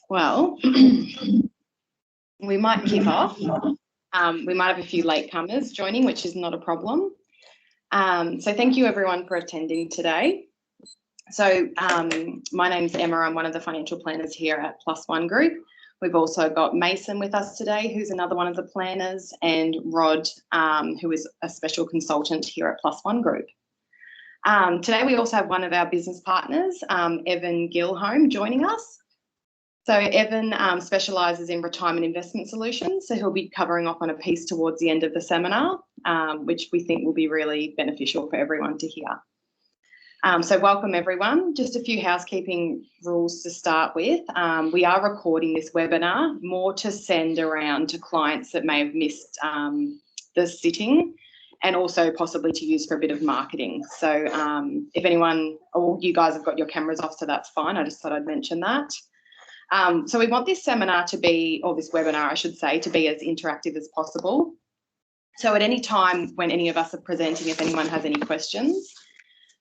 Well, we might kick off. We might have a few latecomers joining, which is not a problem. So thank you everyone for attending today. So my name's Emma. I'm one of the financial planners here at Plus One Group. We've also got Mason with us today, who's another one of the planners, and Rod, who is a special consultant here at Plus One Group. Today we also have one of our business partners, Evan Gilholm, joining us. So Evan specialises in retirement investment solutions, so he'll be covering off on a piece towards the end of the seminar, which we think will be really beneficial for everyone to hear. So welcome everyone. Just a few housekeeping rules to start with. We are recording this webinar more to send around to clients that may have missed the sitting, and also possibly to use for a bit of marketing. So if anyone, or you guys have got your cameras off, so that's fine. I just thought I'd mention that. So we want this seminar to be, or this webinar I should say, to be as interactive as possible. So at any time when any of us are presenting, if anyone has any questions,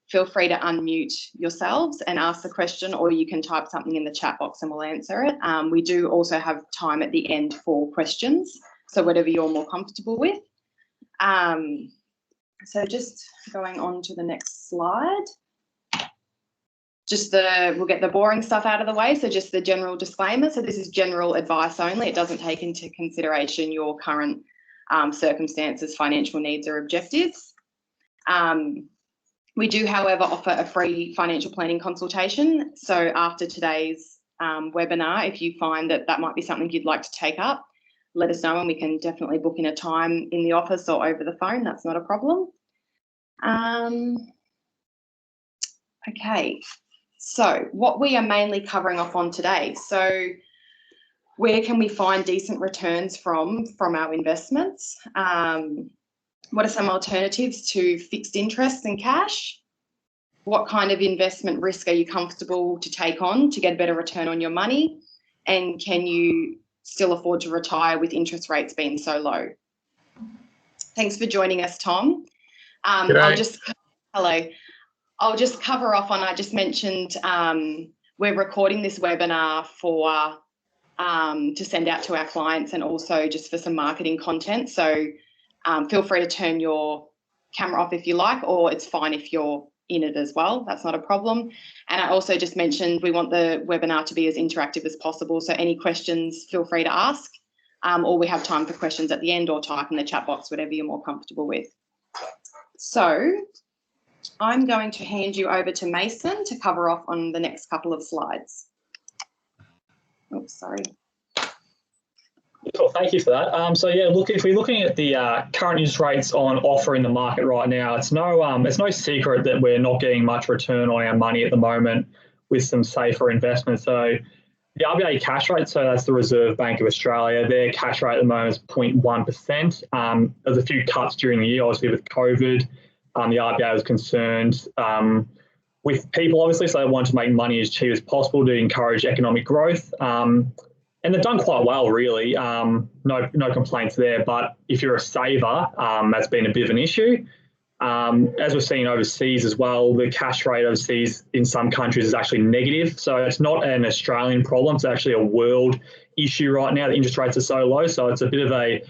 feel free to unmute yourselves and ask the question, or you can type something in the chat box and we'll answer it. We do also have time at the end for questions, so whatever you're more comfortable with. So just going on to the next slide. We'll get the boring stuff out of the way. So just the general disclaimer. So this is general advice only. It doesn't take into consideration your current circumstances, financial needs or objectives. We do, however, offer a free financial planning consultation. So after today's webinar, if you find that that might be something you'd like to take up, let us know and we can definitely book in a time in the office or over the phone. That's not a problem. Okay. So what we are mainly covering off on today. So where can we find decent returns from our investments? What are some alternatives to fixed interest and cash? What kind of investment risk are you comfortable to take on to get a better return on your money? And can you still afford to retire with interest rates being so low? Thanks for joining us, Tom. I'll just cover off on, I just mentioned we're recording this webinar for to send out to our clients and also just for some marketing content. So feel free to turn your camera off if you like, or it's fine if you're in it as well. That's not a problem. And I also just mentioned we want the webinar to be as interactive as possible. So any questions, feel free to ask, or we have time for questions at the end, or type in the chat box, whatever you're more comfortable with. So I'm going to hand you over to Mason to cover off on the next couple of slides. Oops, sorry. Cool, thank you for that. So yeah, look, if we're looking at the current interest rates on offer in the market right now, it's no secret that we're not getting much return on our money at the moment with some safer investments. So the RBA cash rate, so that's the Reserve Bank of Australia, their cash rate at the moment is 0.1%. There's a few cuts during the year, obviously with COVID. The RBA was concerned with people, obviously, so they want to make money as cheap as possible to encourage economic growth. And they've done quite well, really. No complaints there. But if you're a saver, that's been a bit of an issue. As we're seeing overseas as well, the cash rate overseas in some countries is actually negative. So it's not an Australian problem. It's actually a world issue right now. The interest rates are so low. So it's a bit of a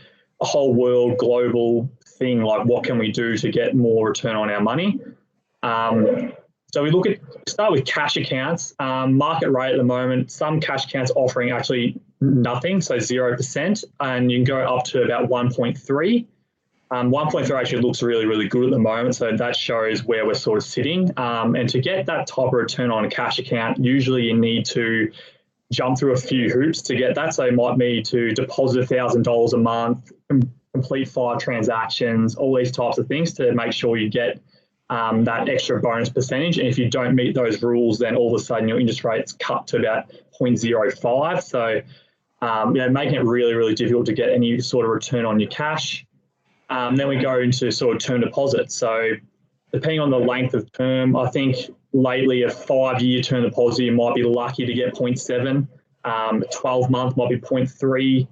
whole world global thing, like what can we do to get more return on our money? So we start with cash accounts. Market rate at the moment, some cash accounts offering actually nothing, so 0%, and you can go up to about 1.3. 1.3 actually looks really, really good at the moment, so that shows where we're sort of sitting. And to get that type of return on a cash account, usually you need to jump through a few hoops to get that. So you might need to deposit $1,000 a month, complete 5 transactions, all these types of things to make sure you get that extra bonus percentage. And if you don't meet those rules, then all of a sudden your interest rate's cut to about 0.05. So, making it really, really difficult to get any sort of return on your cash. Then we go into sort of term deposits. So depending on the length of term, I think lately a 5-year term deposit, you might be lucky to get 0.7. A 12-month might be 0.3.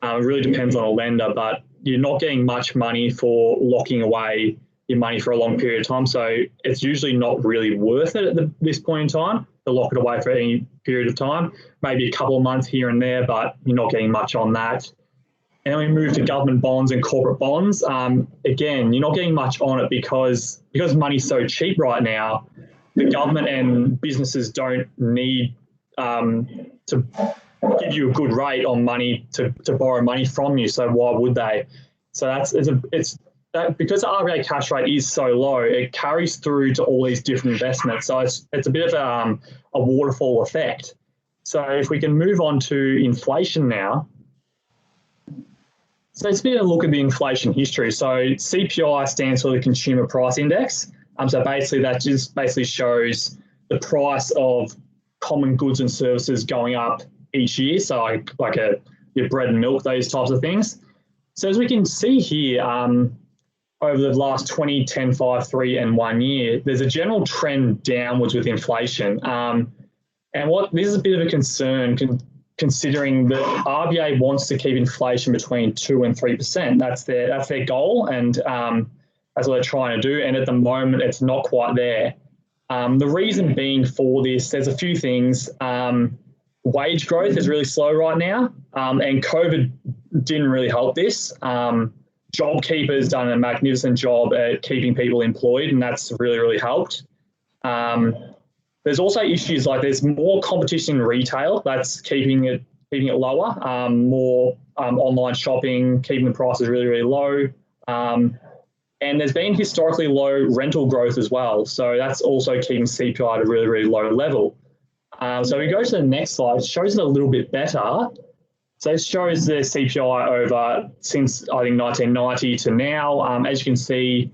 It really depends on a lender, but you're not getting much money for locking away your money for a long period of time. So it's usually not really worth it at this point in time to lock it away for any period of time, maybe a couple of months here and there, but you're not getting much on that. And then we move to government bonds and corporate bonds. Again, you're not getting much on it because money's so cheap right now. The government and businesses don't need to give you a good rate on money to borrow money from you. So why would they? So because the RBA cash rate is so low, it carries through to all these different investments. So it's a bit of a waterfall effect. So if we can move on to inflation now. So it's a bit of a look at the inflation history. So CPI stands for the Consumer Price Index. So basically that just shows the price of common goods and services going up each year. So like your bread and milk, those types of things. So as we can see here, over the last 20, 10, 5, 3 and 1 year, there's a general trend downwards with inflation. And this is a bit of a concern considering that RBA wants to keep inflation between 2 and 3%. That's their goal, and that's what they're trying to do. And at the moment, it's not quite there. The reason being for this, there's a few things. Wage growth is really slow right now, and COVID didn't really help this. JobKeeper's done a magnificent job at keeping people employed, and that's really, really helped. There's also issues like there's more competition in retail. That's keeping it lower. More online shopping, keeping the prices really, really low. And there's been historically low rental growth as well. So that's also keeping CPI at a really, really low level. So we go to the next slide. It shows it a little bit better. So this shows the CPI over since, I think, 1990 to now. As you can see,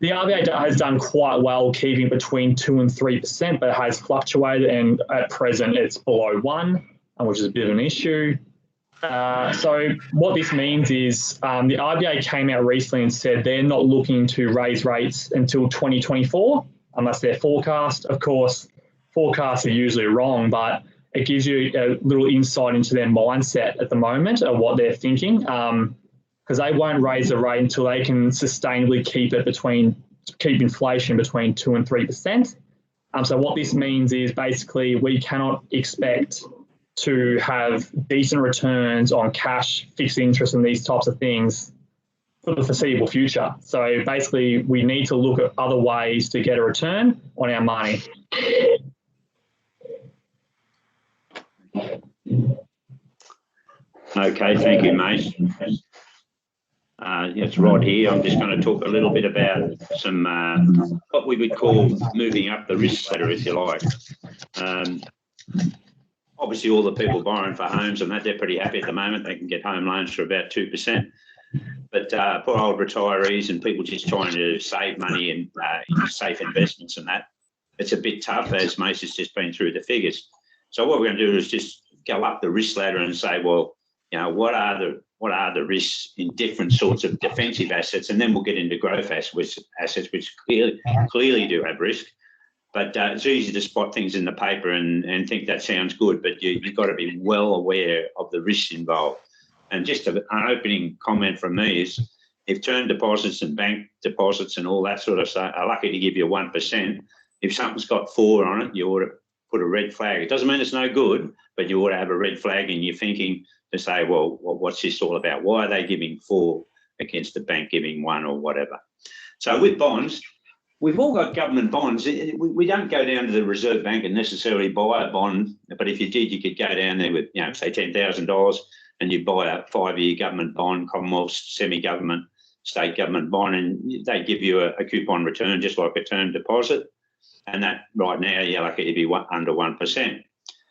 the RBA has done quite well keeping between 2 and 3%, but it has fluctuated, and at present it's below 1, which is a bit of an issue. So what this means is the RBA came out recently and said they're not looking to raise rates until 2024, unless they're forecast. Of course, forecasts are usually wrong, but it gives you a little insight into their mindset at the moment of what they're thinking. Because they won't raise the rate until they can sustainably keep inflation between 2 and 3%. So what this means is basically we cannot expect to have decent returns on cash, fixed interest, and these types of things for the foreseeable future. So basically, we need to look at other ways to get a return on our money. Okay, thank you, mate. It's Rod here. I'm just going to talk a little bit about some what we would call moving up the risk ladder, if you like. Obviously, all the people borrowing for homes and that, they're pretty happy at the moment. They can get home loans for about 2%. But poor old retirees and people just trying to save money and safe investments and that, it's a bit tough, as Mace has just been through the figures. So what we're going to do is just go up the risk ladder and say, well, you know, what are the risks in different sorts of defensive assets, and then we'll get into growth assets, which clearly do have risk. But it's easy to spot things in the paper and think that sounds good, but you've got to be well aware of the risks involved. And just an opening comment from me is, if term deposits and bank deposits and all that sort of stuff are lucky to give you 1%, if something's got 4 on it, you ought to put a red flag. It doesn't mean it's no good, but you ought to have a red flag in your thinking to say, well, what's this all about? Why are they giving 4 against the bank giving 1 or whatever? So with bonds, we've all got government bonds. We don't go down to the Reserve Bank and necessarily buy a bond, but if you did, you could go down there with, you know, say $10,000 and you'd buy a 5-year government bond, Commonwealth, semi-government, state government bond, and they give you a coupon return just like a term deposit. And that right now, you're lucky to be under 1%.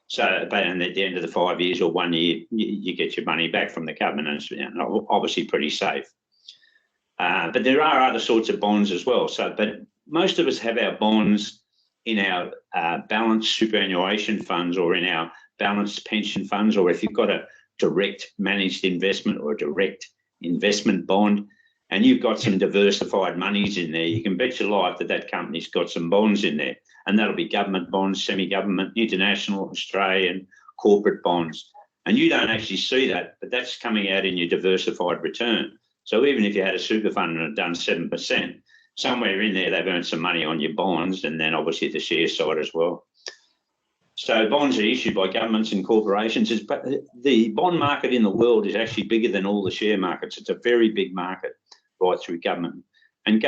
So, but at the end of the 5 years or 1 year, you get your money back from the government, and it's obviously pretty safe. But there are other sorts of bonds as well. So, but most of us have our bonds in our balanced superannuation funds or in our balanced pension funds, or if you've got a direct managed investment or a direct investment bond, and you've got some diversified monies in there, you can bet your life that that company's got some bonds in there. And that'll be government bonds, semi-government, international, Australian, corporate bonds. And you don't actually see that, but that's coming out in your diversified return. So even if you had a super fund and it done 7%, somewhere in there they've earned some money on your bonds, and then obviously the share side as well. So bonds are issued by governments and corporations. But the bond market in the world is actually bigger than all the share markets. It's a very big market right through government. And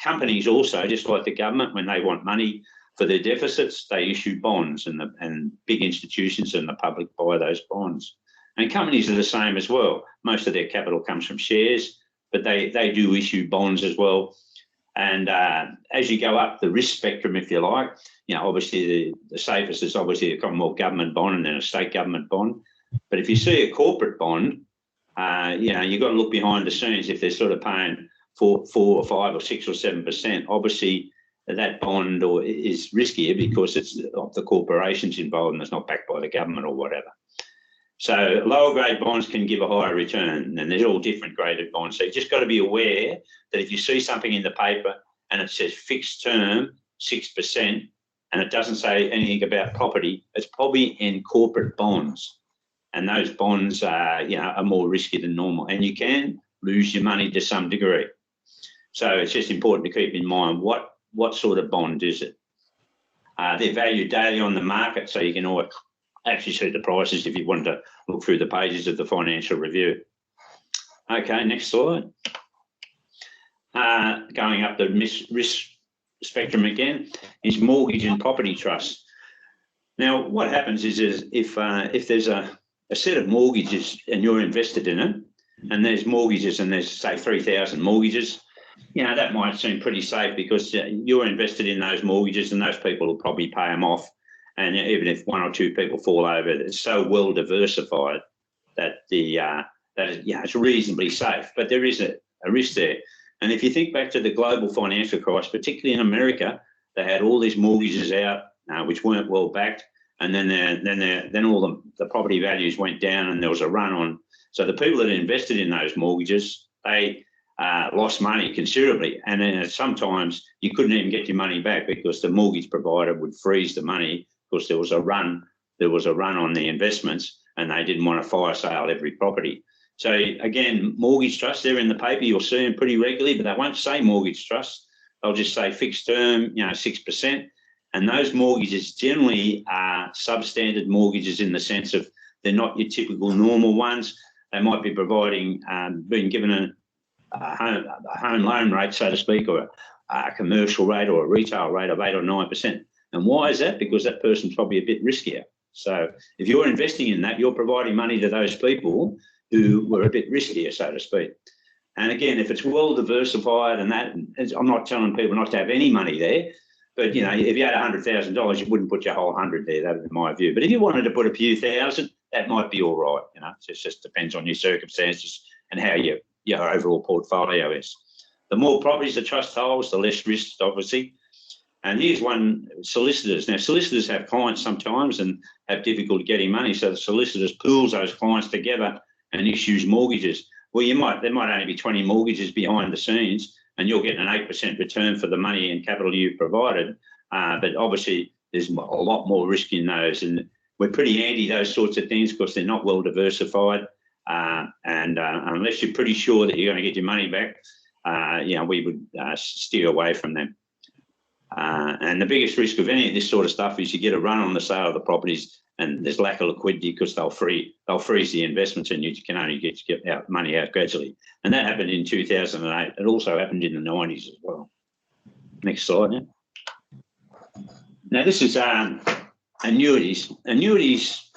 companies also, just like the government, when they want money for their deficits, they issue bonds, and big institutions and the public buy those bonds. And companies are the same as well. Most of their capital comes from shares, but they do issue bonds as well. And as you go up the risk spectrum, if you like, obviously the safest is obviously a Commonwealth government bond and then a state government bond. But if you see a corporate bond, you've got to look behind the scenes. If they're sort of paying 4 or 5 or 6 or 7%, obviously that bond is riskier because it's of the corporations involved and it's not backed by the government or whatever. So lower grade bonds can give a higher return, and there's all different graded bonds. So you just got to be aware that if you see something in the paper and it says fixed term 6% and it doesn't say anything about property, it's probably in corporate bonds, and those bonds are more risky than normal, and you can lose your money to some degree. So it's just important to keep in mind what sort of bond is it. They're valued daily on the market, so you can always actually see the prices if you want to look through the pages of the Financial Review. Okay, next slide. Going up the risk spectrum again is mortgage and property trust. Now, what happens is if there's a set of mortgages and you're invested in it, and there's mortgages and there's, say, 3,000 mortgages, that might seem pretty safe because you're invested in those mortgages and those people will probably pay them off. And even if 1 or 2 people fall over, it's so well diversified that it's reasonably safe. But there is a risk there. And if you think back to the global financial crisis, particularly in America, they had all these mortgages out which weren't well backed, and then all the property values went down, and there was a run on. So the people that invested in those mortgages, they lost money considerably, and then sometimes you couldn't even get your money back because the mortgage provider would freeze the money because there was a run on the investments, and they didn't want to fire sale every property. So again, mortgage trusts, they're in the paper, you'll see them pretty regularly, but they won't say mortgage trusts. They'll just say fixed term, 6%. And those mortgages generally are substandard mortgages in the sense of they're not your typical normal ones. They might be providing, being given a home loan rate, so to speak, or a commercial rate or a retail rate of 8 or 9%. And why is that? Because that person's probably a bit riskier. So if you're investing in that, you're providing money to those people who were a bit riskier, so to speak. And again, if it's well diversified and that, I'm not telling people not to have any money there, but if you had $100,000, you wouldn't put your whole 100 there. That would be my view. But if you wanted to put a few thousand, that might be all right. It just depends on your circumstances and how your overall portfolio is. The more properties the trust holds, the less risk, obviously. And here's one, solicitors. Now, solicitors have clients sometimes and have difficulty getting money, so the solicitors pools those clients together and issues mortgages. Well, there might only be 20 mortgages behind the scenes, and you're getting an 8% return for the money and capital you've provided. But obviously, there's a lot more risk in those, and we're pretty anti those sorts of things because they're not well diversified. And unless you're pretty sure that you're going to get your money back, we would steer away from them. And the biggest risk of any of this sort of stuff is you get a run on the sale of the properties and there's lack of liquidity because they'll freeze the investments and you can only get money out gradually. And that happened in 2008. It also happened in the 90s as well. Next slide now. Now this is annuities. Annuities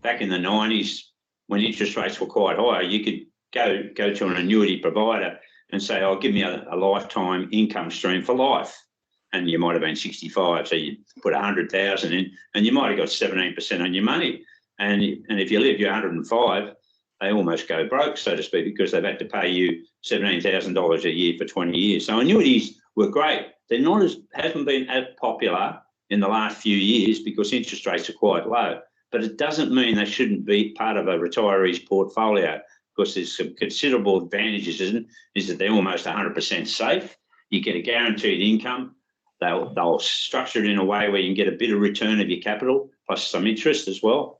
back in the 90s when interest rates were quite high, you could go to an annuity provider and say, oh, give me a lifetime income stream for life. And you might have been 65, so you put 100,000 in, and you might have got 17% on your money. And if you live, you're 105, they almost go broke, so to speak, because they've had to pay you $17,000 a year for 20 years. So annuities were great. They're hasn't been as popular in the last few years because interest rates are quite low. But it doesn't mean they shouldn't be part of a retiree's portfolio because there's some considerable advantages, is that they're almost 100% safe. You get a guaranteed income. They'll structure it in a way where you can get a bit of return of your capital plus some interest as well.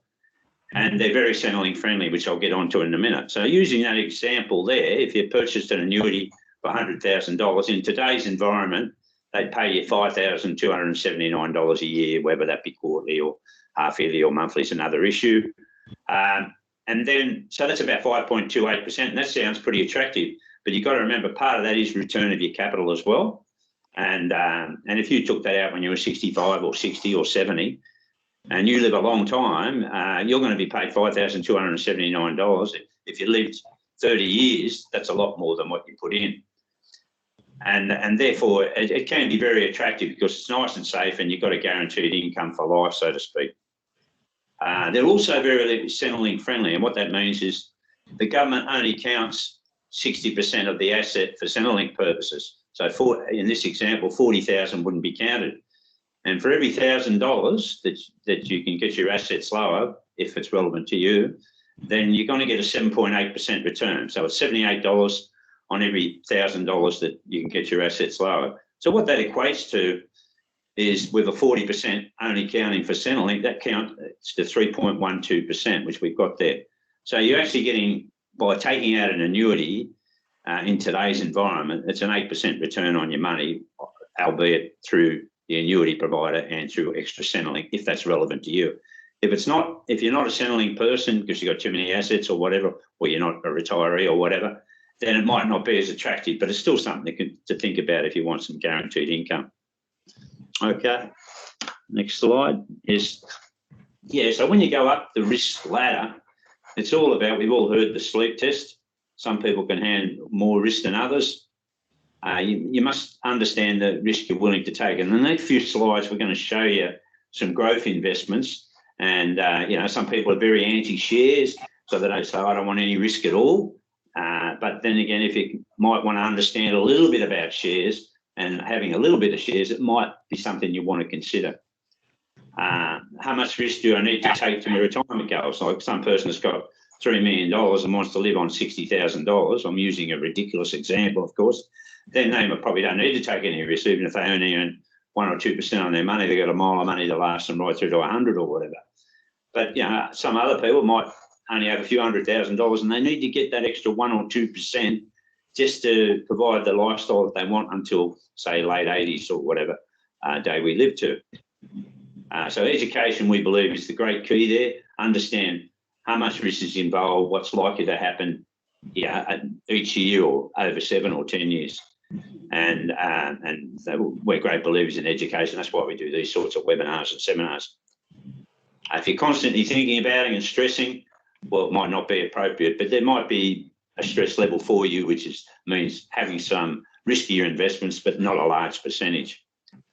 And they're very Centrelink friendly, which I'll get onto in a minute. So using that example there, if you purchased an annuity for $100,000. In today's environment, they'd pay you $5,279 a year, whether that be quarterly or half-yearly or monthly is another issue. And then, so that's about 5.28%, and that sounds pretty attractive. But you've got to remember, part of that is return of your capital as well. And if you took that out when you were 65 or 60 or 70, and you live a long time, you're going to be paid $5,279. If you lived 30 years, that's a lot more than what you put in. And therefore, it can be very attractive because it's nice and safe and you've got a guaranteed income for life, so to speak. They're also very Centrelink friendly, and what that means is the government only counts 60% of the asset for Centrelink purposes. So in this example, 40,000 wouldn't be counted. And for every $1,000 that you can get your assets lower, if it's relevant to you, then you're going to get a 7.8% return. So it's $78 on every $1,000 that you can get your assets lower. So what that equates to is, with a 40% only counting for Centrelink, that counts to 3.12%, which we've got there. So you're actually getting, by taking out an annuity in today's environment, it's an 8% return on your money, albeit through the annuity provider and through extra Centrelink, if that's relevant to you. If you're not a Centrelink person because you've got too many assets or whatever, or you're not a retiree or whatever, then it might not be as attractive, but it's still something to think about if you want some guaranteed income. Okay, next slide is, so when you go up the risk ladder, it's all about, we've all heard the sleep test. Some people can handle more risk than others. You must understand the risk you're willing to take. And in the next few slides, we're going to show you some growth investments. And, some people are very anti-shares, so they don't say, I don't want any risk at all. But then again, if you might want to understand a little bit about shares and having a little bit of shares, it might be something you want to consider. How much risk do I need to take to my retirement goals? Like some person has got $3 million and wants to live on $60,000. I'm using a ridiculous example, of course. Then they probably don't need to take any risk, even if they only earn 1 or 2% on their money. They've got a mile of money to last them right through to 100 or whatever. But some other people might only have a few $100,000 and they need to get that extra 1 or 2% just to provide the lifestyle that they want until, say, late 80s or whatever day we live to. So education, we believe, is the great key there. Understand how much risk is involved, what's likely to happen each year or over 7 or 10 years. And we're great believers in education. That's why we do these sorts of webinars and seminars. If you're constantly thinking about it and stressing, well, it might not be appropriate, but there might be a stress level for you, which means having some riskier investments, but not a large percentage.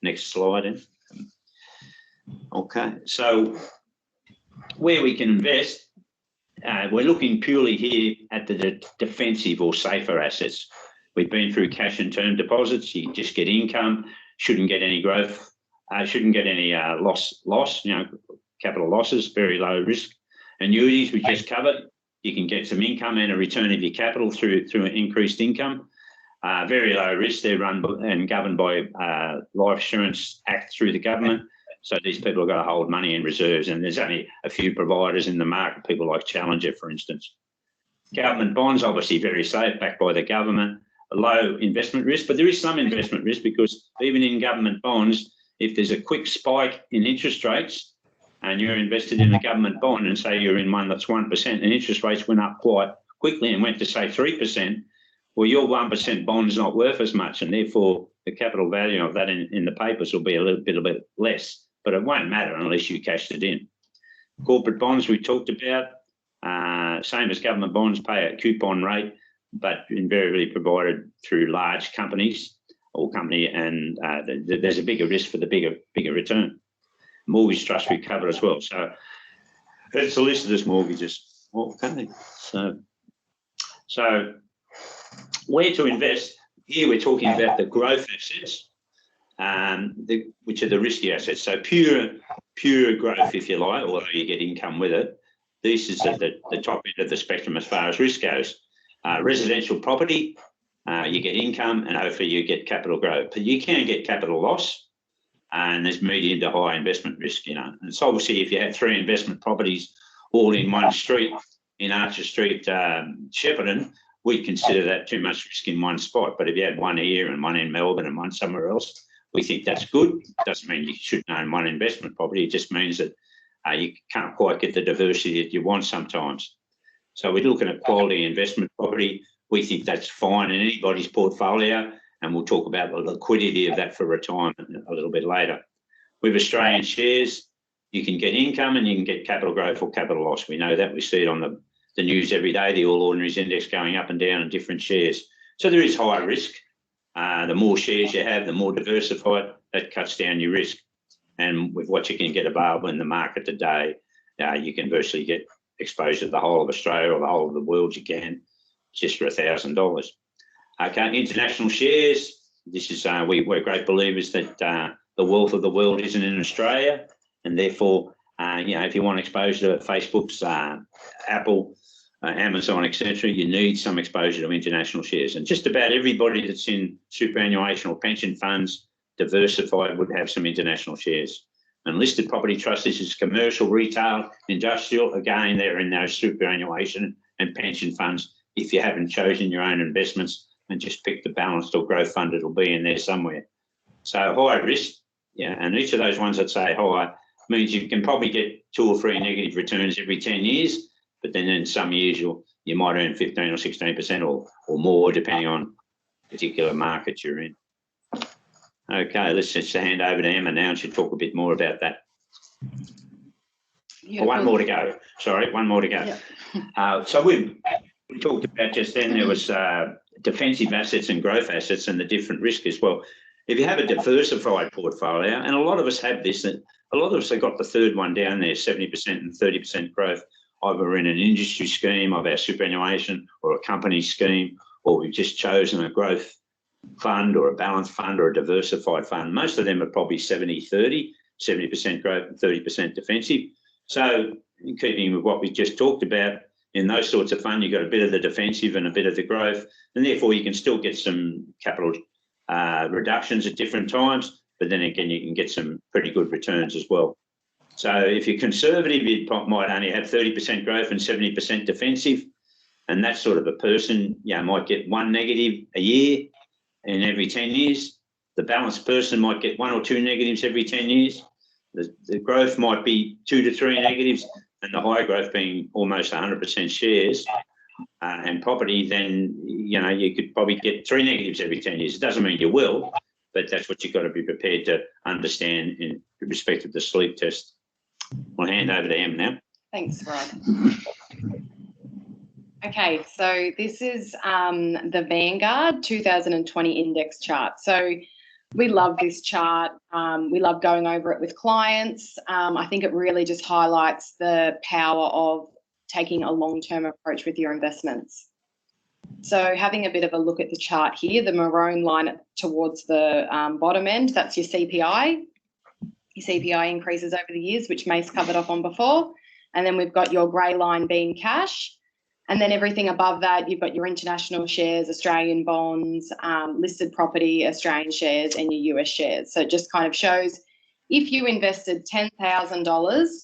Next slide, Em. Okay, so where we can invest, we're looking purely here at the defensive or safer assets. We've been through cash and term deposits. You just get income, shouldn't get any growth, shouldn't get any loss, capital losses, very low risk. Annuities, we just covered. You can get some income and a return of your capital through an increased income. Very low risk. They're run and governed by Life Insurance Act through the government. So these people have got to hold money in reserves, and there's only a few providers in the market, people like Challenger, for instance. Government bonds, obviously very safe, backed by the government. A low investment risk, but there is some investment risk because even in government bonds, if there's a quick spike in interest rates and you're invested in a government bond and say you're in one that's 1% and interest rates went up quite quickly and went to say 3%, well, your 1% bond is not worth as much, and therefore the capital value of that in the papers will be a little bit less, but it won't matter unless you cashed it in. Corporate bonds we talked about, same as government bonds, pay a coupon rate, but invariably provided through large companies or company, and there's a bigger risk for the bigger return. Mortgage trust we cover as well. So it's solicitors' mortgages. Okay. So where to invest? Here we're talking about the growth assets, which are the risky assets. So pure growth, if you like, although you get income with it. This is at the top end of the spectrum as far as risk goes. Residential property, you get income and hopefully you get capital growth. But you can get capital loss, and there's medium to high investment risk, And it's obviously if you have 3 investment properties all in one street, in Archer Street, Shepparton, we consider that too much risk in one spot. But if you had one here and one in Melbourne and one somewhere else, we think that's good. Doesn't mean you shouldn't own one investment property. It just means that you can't quite get the diversity that you want sometimes. So we're looking at quality investment property. We think that's fine in anybody's portfolio, and we'll talk about the liquidity of that for retirement a little bit later. With Australian shares, you can get income and you can get capital growth or capital loss. We know that. We see it on the news every day, the All Ordinaries Index going up and down in different shares. So there is high risk. The more shares you have, the more diversified, that cuts down your risk. And with what you can get available in the market today, you can virtually get exposure to the whole of Australia or the whole of the world you can, just for $1,000. Okay, international shares. This is we're great believers that the wealth of the world isn't in Australia, and therefore, if you want exposure to Facebook's, Apple, Amazon, etc., you need some exposure to international shares. And just about everybody that's in superannuation or pension funds, diversified, would have some international shares. And listed property trusts, this is commercial, retail, industrial. Again, they're in those superannuation and pension funds. If you haven't chosen your own investments and just pick the balanced or growth fund, it'll be in there somewhere. So high risk, and each of those ones that say high means you can probably get 2 or 3 negative returns every 10 years, but then in some years you might earn 15 or 16% or more, depending on particular market you're in. Okay, let's just hand over to Emma now, and she'll talk a bit more about that. Yeah, one more to go. Sorry, one more to go. Yeah. So we talked about just then, there was defensive assets and growth assets and the different risk as well. If you have a diversified portfolio, and a lot of us have this, and a lot of us have got the third one down there, 70% and 30% growth, either in an industry scheme of our superannuation or a company scheme, or we've just chosen a growth fund or a balanced fund or a diversified fund. Most of them are probably 70-30, 70% growth and 30% defensive. So in keeping with what we just talked about, in those sorts of funds, you've got a bit of the defensive and a bit of the growth, and therefore you can still get some capital reductions at different times, but then again, you can get some pretty good returns as well. So if you're conservative, you might only have 30% growth and 70% defensive, and that sort of a person might get 1 negative a year in every 10 years. The balanced person might get 1 or 2 negatives every 10 years. The growth might be 2 to 3 negatives, and the high growth being almost 100% shares and property, then you could probably get 3 negatives every 10 years. It doesn't mean you will, but that's what you've got to be prepared to understand in respect of the sleep test. I'll hand over to Em now. Thanks, Rod. Okay, so this is the Vanguard 2020 index chart. So we love this chart. We love going over it with clients. I think it really just highlights the power of taking a long-term approach with your investments. So having a bit of a look at the chart here, the maroon line towards the bottom end, that's your CPI. Your CPI increases over the years, which Mace covered off on before. And then we've got your grey line being cash. And then everything above that, you've got your international shares, Australian bonds, listed property, Australian shares, and your US shares. So it just kind of shows if you invested $10,000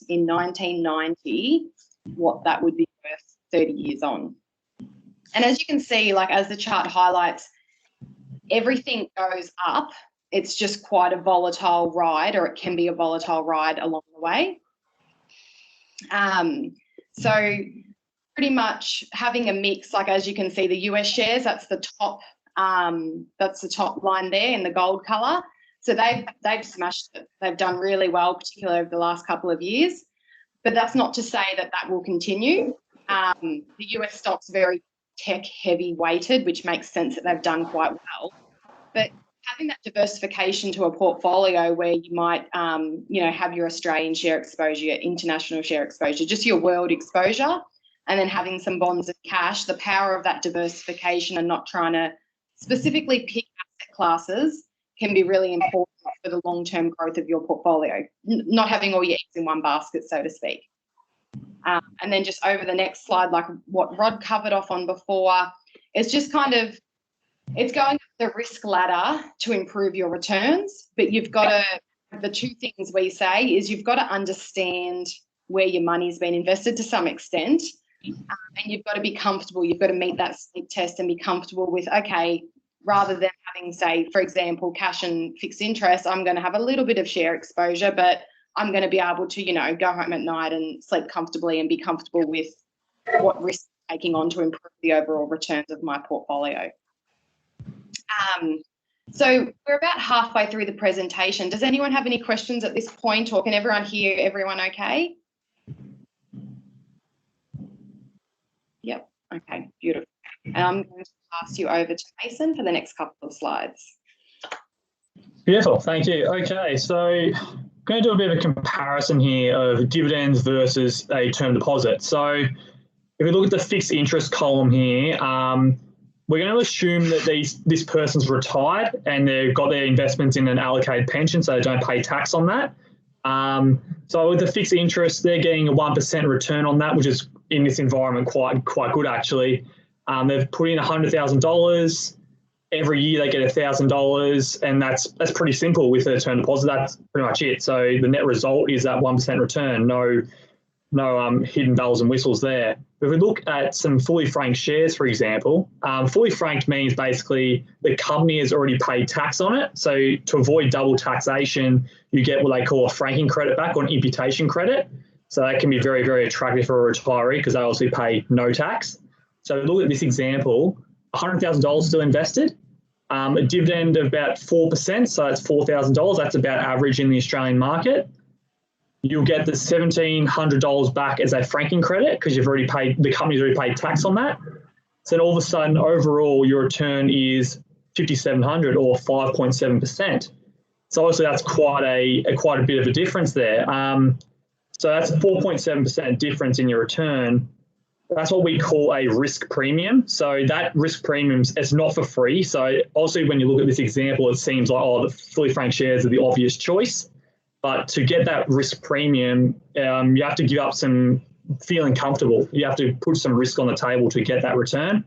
in 1990, what that would be worth 30 years on. And as you can see, like as the chart highlights, everything goes up. It's just quite a volatile ride, or it can be a volatile ride along the way. So pretty much having a mix, like as you can see, the US shares, that's the top line there in the gold color. So they've smashed it. They've done really well, particularly over the last couple of years. But that's not to say that that will continue. The US stock's very tech heavy weighted, which makes sense that they've done quite well. But having that diversification to a portfolio where you might, have your Australian share exposure, your international share exposure, just your world exposure, and then having some bonds and cash, the power of that diversification and not trying to specifically pick asset classes can be really important for the long-term growth of your portfolio, not having all your eggs in one basket, so to speak. And then just over the next slide, like what Rod covered off on before, it's just kind of, it's going up the risk ladder to improve your returns, but you've got to, the two things we say is you've got to understand where your money's been invested to some extent, And you've got to be comfortable. You've got to meet that sleep test and be comfortable with, okay, rather than having, say, for example, cash and fixed interest, I'm going to have a little bit of share exposure, but I'm going to be able to, you know, go home at night and sleep comfortably and be comfortable with what risk I'm taking on to improve the overall returns of my portfolio. So we're about halfway through the presentation. Does anyone have any questions at this point, or can everyone hear everyone okay? Yep, okay, beautiful. And I'm going to pass you over to Mason for the next couple of slides. Beautiful, thank you. Okay, so I'm going to do a bit of a comparison here of dividends versus a term deposit. So if we look at the fixed interest column here, we're going to assume that this person's retired and they've got their investments in an allocated pension, so they don't pay tax on that. So with the fixed interest, they're getting a 1% return on that, which is in this environment quite good actually. They've put in $100,000. Every year they get $1,000, and that's pretty simple with a term deposit. That's pretty much it. So the net result is that 1% return. No hidden bells and whistles there. If we look at some fully franked shares, for example, fully franked means basically the company has already paid tax on it. So to avoid double taxation, you get what they call a franking credit back or an imputation credit. So that can be very, very attractive for a retiree because they obviously pay no tax. So look at this example, $100,000 still invested, a dividend of about 4%, so that's $4,000. That's about average in the Australian market. You'll get the $1,700 back as a franking credit because you've already paid, the company's already paid tax on that. So then all of a sudden, overall, your return is $5,700 or 5.7%. So obviously that's quite a bit of a difference there. So that's a 4.7% difference in your return. That's what we call a risk premium. So that risk premium is not for free. So obviously when you look at this example, it seems like, oh, the fully franked shares are the obvious choice. But to get that risk premium, you have to give up some feeling comfortable. You have to put some risk on the table to get that return.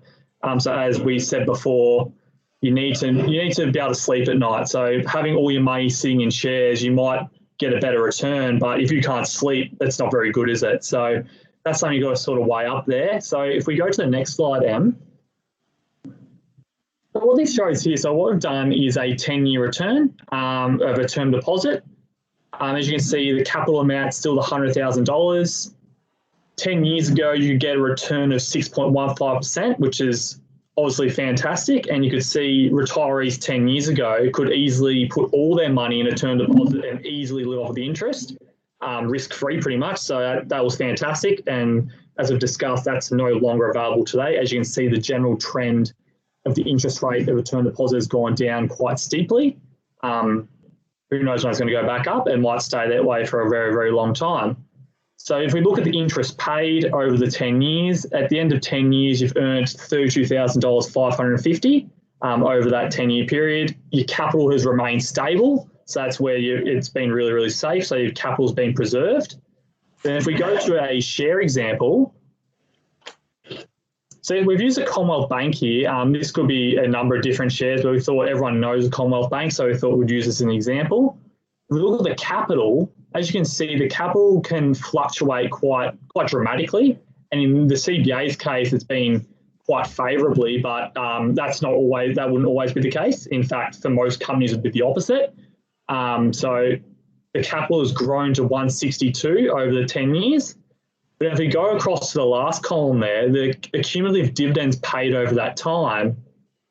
So as we said before, you need to be able to sleep at night. So having all your money sitting in shares, you might get a better return, but if you can't sleep, that's not very good, is it? So that's something you've got to sort of weigh up there. So if we go to the next slide, Em. So what this shows here, so what we've done is a 10-year return of a term deposit. As you can see, the capital amount is still the $100,000. 10 years ago, you could get a return of 6.15%, which is obviously fantastic. And you could see retirees 10 years ago could easily put all their money in a term deposit and easily live off the interest, risk-free pretty much. So that was fantastic. And as we've discussed, that's no longer available today. As you can see, the general trend of the interest rate of a term deposit has gone down quite steeply. Who knows when it's going to go back up? It might stay that way for a very, very long time. So if we look at the interest paid over the 10 years, at the end of 10 years, you've earned $32,550 over that 10-year period. Your capital has remained stable. So that's where it's been really, really safe. So your capital's been preserved. Then if we go to a share example, so we've used a Commonwealth Bank here. This could be a number of different shares, but we thought everyone knows the Commonwealth Bank, so we thought we'd use this as an example. If we look at the capital, as you can see, the capital can fluctuate quite dramatically. And in the CBA's case, it's been quite favourably, but that wouldn't always be the case. In fact, for most companies, it would be the opposite. So the capital has grown to 162 over the 10 years. But if we go across to the last column there, the cumulative dividends paid over that time,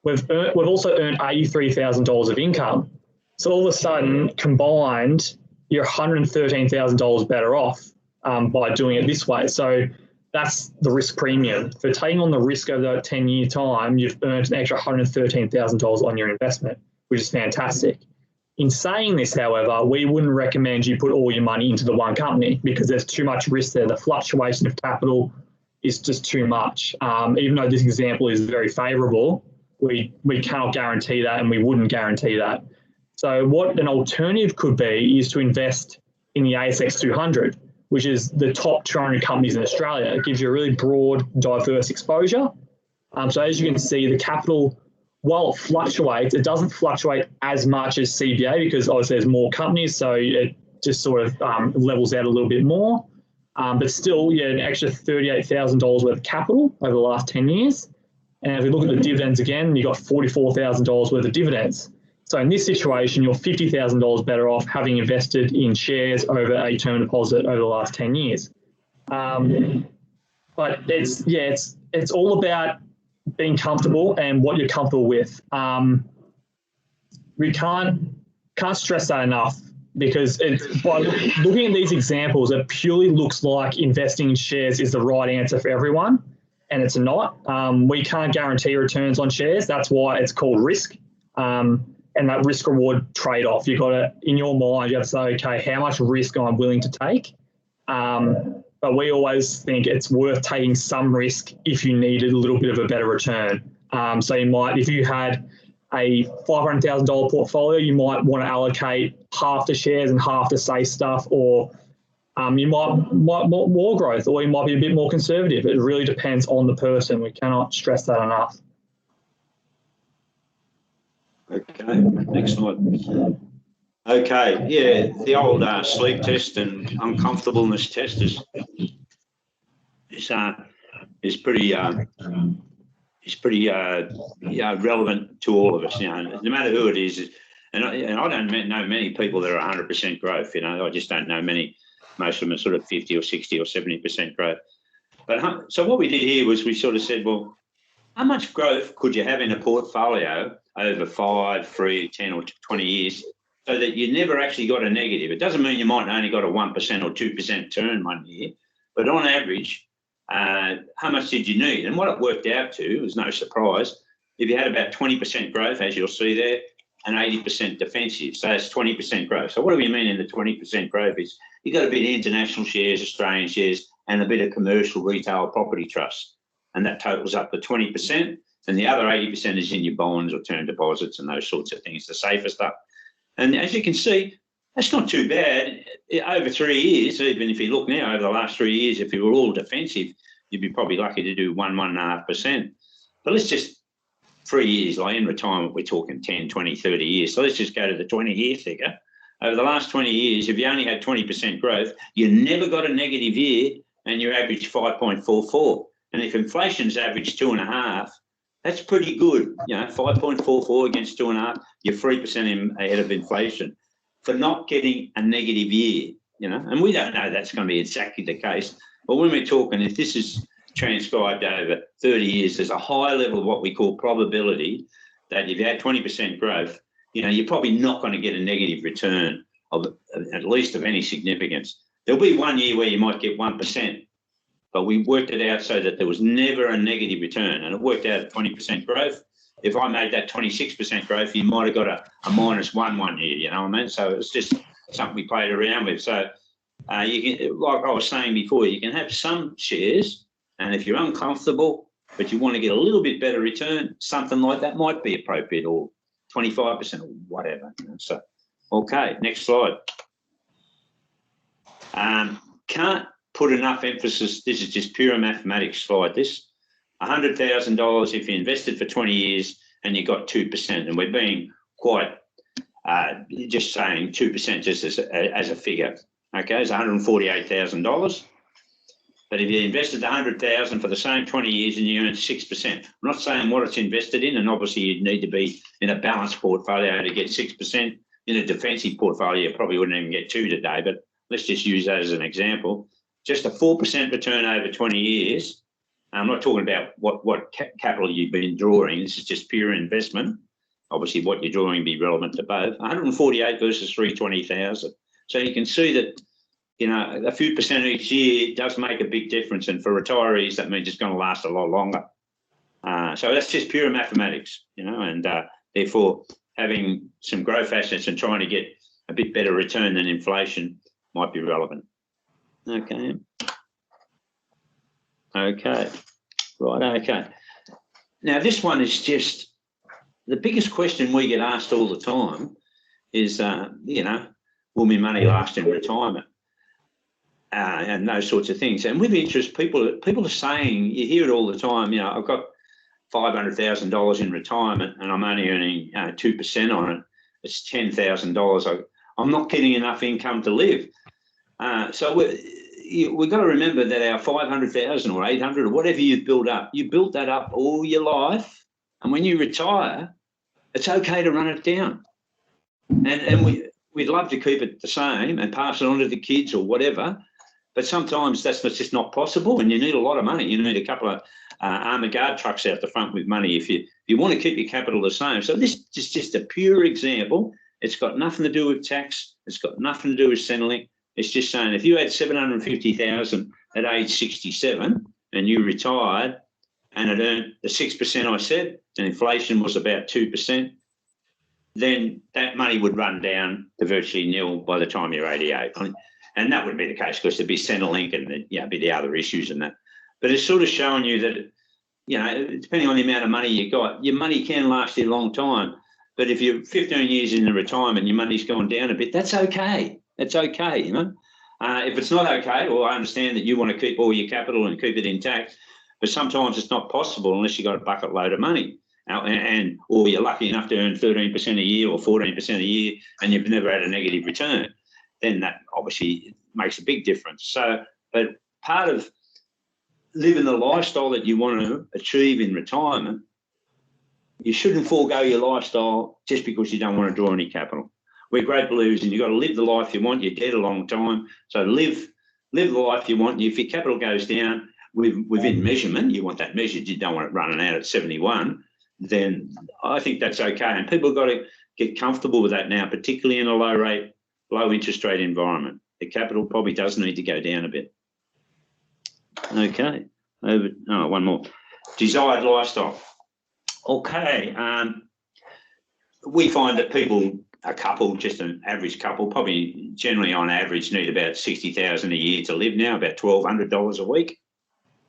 we've also earned $83,000 of income. So all of a sudden, combined, you're $113,000 better off by doing it this way. So that's the risk premium. For taking on the risk over that 10-year time, you've earned an extra $113,000 on your investment, which is fantastic. In saying this, however, we wouldn't recommend you put all your money into the one company because there's too much risk there. The fluctuation of capital is just too much. Even though this example is very favourable, we cannot guarantee that, and we wouldn't guarantee that. So what an alternative could be is to invest in the ASX 200, which is the top 200 companies in Australia. It gives you a really broad, diverse exposure. So as you can see, the capital, while it fluctuates, it doesn't fluctuate as much as CBA because obviously there's more companies, so it just sort of levels out a little bit more. But still, you had an extra $38,000 worth of capital over the last 10 years. And if we look at the dividends again, you got $44,000 worth of dividends. So in this situation, you're $50,000 better off having invested in shares over a term deposit over the last 10 years. But it's all about being comfortable and what you're comfortable with. We can't stress that enough, because by looking at these examples, it purely looks like investing in shares is the right answer for everyone, and it's not. We can't guarantee returns on shares. That's why it's called risk, and that risk reward trade-off. You've got to, in your mind, you have to say, okay, how much risk am I willing to take? But we always think it's worth taking some risk if you needed a little bit of a better return. So you might, if you had a $500,000 portfolio, you might want to allocate half to shares and half to safe stuff, or you might more growth, or you might be a bit more conservative. It really depends on the person. We cannot stress that enough. Okay, next slide. Okay, yeah, the old sleep test and uncomfortableness test is pretty relevant to all of us. No matter who it is. And I don't know many people that are 100% growth. I just don't know many. Most of them are sort of 50 or 60 or 70% growth. But so what we did here was we sort of said, well, how much growth could you have in a portfolio over 5, 3, 10 or 20 years so that you never actually got a negative? It doesn't mean you might only got a 1% or 2% turn one year, but on average, how much did you need? And what it worked out to was no surprise. If you had about 20% growth, as you'll see there, and 80% defensive, so that's 20% growth. So what do we mean in the 20% growth is you've got a bit of international shares, Australian shares, and a bit of commercial retail property trust. And that totals up to 20%. And the other 80% is in your bonds or term deposits and those sorts of things, the safer stuff. And as you can see, that's not too bad. Over 3 years, even if you look now over the last 3 years, if you were all defensive, you'd be probably lucky to do 1.5%. But let's just 3 years, like in retirement, we're talking 10, 20, 30 years. So let's just go to the 20-year figure. Over the last 20 years, if you only had 20% growth, you never got a negative year and you averaged 5.44. And if inflation's averaged 2.5, that's pretty good. 5.44 against 2.5, you're 3% ahead of inflation for not getting a negative year, and we don't know that's going to be exactly the case. But when we're talking, if this is transcribed over 30 years, there's a high level of what we call probability that if you had 20% growth, you're probably not going to get a negative return of at least of any significance. There'll be 1 year where you might get 1%, but we worked it out so that there was never a negative return, and it worked out at 20% growth. If I made that 26% growth, you might have got a -1 1 year, you know what I mean? So it's just something we played around with. So you can, like I was saying before, you can have some shares, and if you're uncomfortable, but you want to get a little bit better return, something like that might be appropriate, or 25% or whatever. So, okay, next slide. Can't put enough emphasis, this is just pure mathematics slide, this. $100,000 if you invested for 20 years and you got 2%, and we're being quite just saying 2% just as a figure. Okay, it's $148,000. But if you invested $100,000 for the same 20 years and you earned 6%, I'm not saying what it's invested in, and obviously you'd need to be in a balanced portfolio to get 6%. In a defensive portfolio, you probably wouldn't even get 2 today, but let's just use that as an example. Just a 4% return over 20 years. I'm not talking about what capital you've been drawing. This is just pure investment. Obviously, what you're drawing be relevant to both. 148 versus 320,000. So you can see that, a few percent each year does make a big difference. And for retirees, that means it's going to last a lot longer. So that's just pure mathematics, and therefore having some growth assets and trying to get a bit better return than inflation might be relevant. Okay. Okay. Right. Okay. Now, this one is just the biggest question we get asked all the time is, will my money last in retirement? And those sorts of things. And with interest, people are saying, you hear it all the time, I've got $500,000 in retirement and I'm only earning 2% on it. It's $10,000. I'm not getting enough income to live. So, we've got to remember that our 500,000 or 800 or whatever you've built up, you built that up all your life. And when you retire, it's okay to run it down. And we'd love to keep it the same and pass it on to the kids or whatever. But sometimes that's just not possible, and you need a lot of money. You need a couple of armoured guard trucks out the front with money if you want to keep your capital the same. So this is just a pure example. It's got nothing to do with tax. It's got nothing to do with Centrelink. It's just saying if you had 750,000 at age 67 and you retired and it earned the 6% I said, and inflation was about 2%, then that money would run down to virtually nil by the time you're 88. And that would be the case because there'd be Centrelink and be the other issues and that. But it's sort of showing you that, depending on the amount of money you got, your money can last you a long time. But if you're 15 years in the retirement, your money's gone down a bit, that's okay. That's okay, If it's not okay, well, I understand that you want to keep all your capital and keep it intact, but sometimes it's not possible unless you've got a bucket load of money. Or you're lucky enough to earn 13% a year or 14% a year and you've never had a negative return. Then that obviously makes a big difference. So, but part of living the lifestyle that you want to achieve in retirement, you shouldn't forego your lifestyle just because you don't want to draw any capital. We're great believers in you've got to live the life you want. You're dead a long time. So live the life you want. If your capital goes down within measurement, you want that measured. You don't want it running out at 71. Then I think that's okay. And people have got to get comfortable with that now, particularly in a low interest rate environment. The capital probably does need to go down a bit. Okay, one more. Desired lifestyle. Okay, we find that a couple, just an average couple, probably generally on average need about 60,000 a year to live now, about $1,200 a week.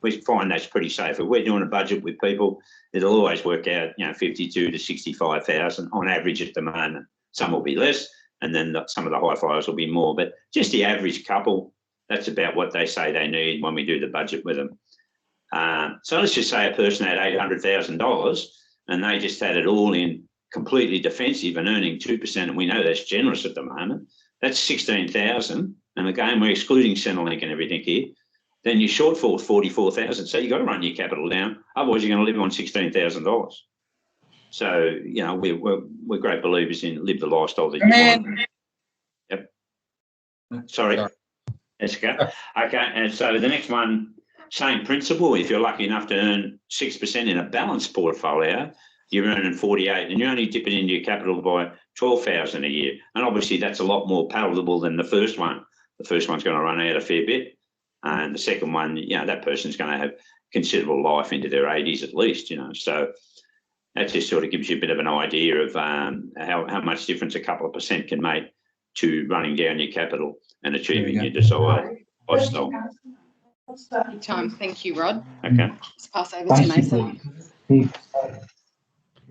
We find that's pretty safe. If we're doing a budget with people, it'll always work out, 52 to 65,000 on average at the moment. Some will be less, and then some of the high flyers will be more. But just the average couple, that's about what they say they need when we do the budget with them. So let's just say a person had $800,000 and they just had it all in completely defensive and earning 2%, and we know that's generous at the moment. That's 16,000, and again, we're excluding Centrelink and everything here. Then your shortfall is 44,000. So you've got to run your capital down. Otherwise, you're going to live on $16,000. So, we're great believers in live the lifestyle that you want. Yep. Sorry. That's okay. Okay. And so the next one, same principle. If you're lucky enough to earn 6% in a balanced portfolio, you're earning 48, and you're only dipping into your capital by 12,000 a year. And obviously, that's a lot more palatable than the first one. The first one's going to run out a fair bit. And the second one, that person's going to have considerable life into their 80s at least, So that just sort of gives you a bit of an idea of how much difference a couple of percent can make to running down your capital and achieving your desired lifestyle. Big time. Thank you, Rod. Okay. Let's pass over to Nathan.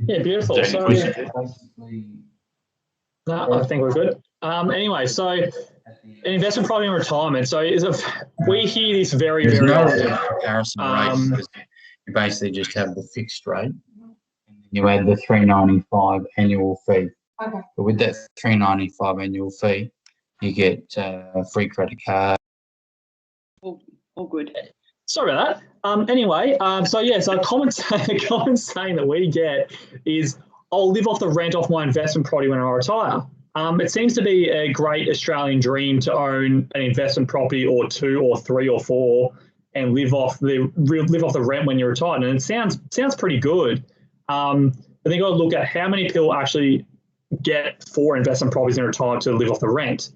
Yeah, beautiful. So, no, I think we're good. Anyway, so an investment property in retirement. So we hear this very, There's very no often. comparison rate. Because you basically just have the fixed rate. You add the $3.95 annual fee. Okay. But with that $3.95 annual fee, you get a free credit card. All good. Sorry about that. Anyway, so a common saying that we get is, I'll live off the rent off my investment property when I retire. It seems to be a great Australian dream to own an investment property or 2 or 3 or 4 and live off the rent when you're retired. And it sounds pretty good. But then you've got to look at how many people actually get 4 investment properties in retirement to live off the rent.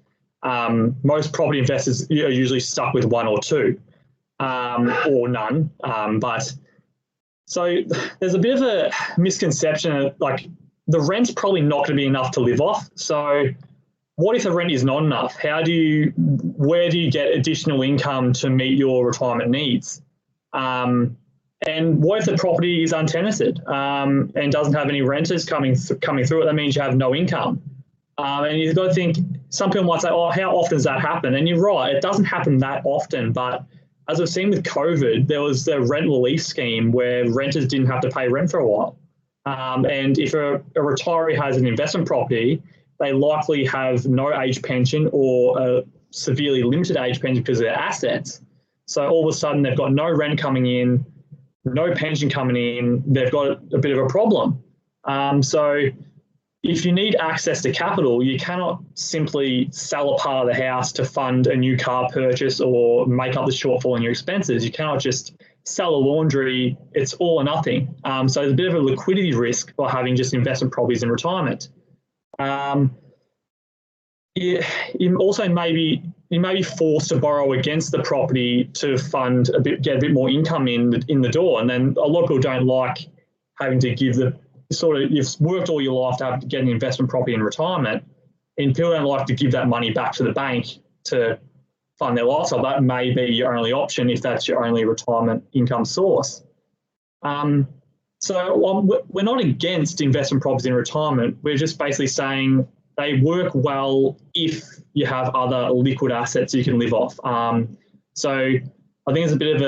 Most property investors are usually stuck with 1 or 2 or none. But so there's a bit of a misconception of the rent's probably not going to be enough to live off. So what if the rent is not enough? Where do you get additional income to meet your retirement needs? And what if the property is untenanted and doesn't have any renters coming through it? That means you have no income. And you've got to think, some people might say, oh, how often does that happen? And you're right, it doesn't happen that often. But as we've seen with COVID, there was the rent relief scheme where renters didn't have to pay rent for a while. And if a retiree has an investment property, they likely have no age pension or severely limited age pension because of their assets. So all of a sudden they've got no rent coming in, no pension coming in, they've got a bit of a problem. So if you need access to capital, you cannot simply sell a part of the house to fund a new car purchase or make up the shortfall in your expenses. You cannot just sell a laundry. It's all or nothing. So there's a bit of a liquidity risk by having just investment properties in retirement. You also you may be forced to borrow against the property to fund get a bit more income in the door. And then a lot of people don't like having to give you've worked all your life to get an investment property in retirement, and people don't like to give that money back to the bank to fund their lifestyle. That may be your only option if that's your only retirement income source. So we're not against investment properties in retirement. We're just basically saying they work well if you have other liquid assets you can live off. So I think it's a bit